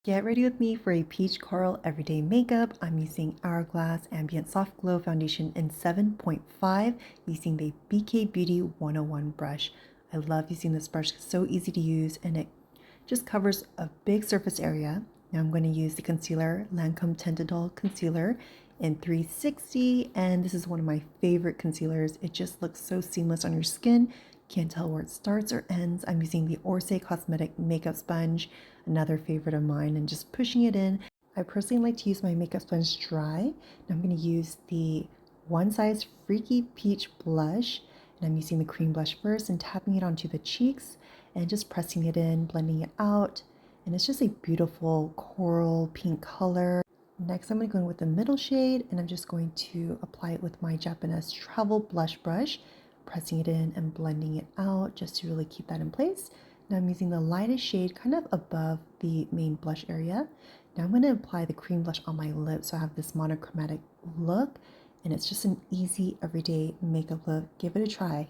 Get ready with me for a peach coral everyday makeup. I'm using Hourglass Ambient Soft Glow Foundation in 7.5 using the BK Beauty 101 brush. I love using this brush. It's so easy to use and it just covers a big surface area. Now I'm going to use the concealer, Lancome Tint Idole Concealer in 360, and this is one of my favorite concealers. It just looks so seamless on your skin. Can't tell where it starts or ends. I'm using the Orcé Cosmetic Makeup Sponge, another favorite of mine, and just pushing it in. I personally like to use my makeup sponge dry. Now I'm going to use the One Size Freaky Peach Blush, and I'm using the cream blush first and tapping it onto the cheeks and just pressing it in, blending it out. And it's just a beautiful coral pink color. Next, I'm going to go in with the middle shade, and I'm just going to apply it with my Japonesque travel blush brush, pressing it in and blending it out just to really keep that in place. Now I'm using the lightest shade kind of above the main blush area. Now I'm going to apply the cream blush on my lips so I have this monochromatic look, and it's just an easy everyday makeup look. Give it a try.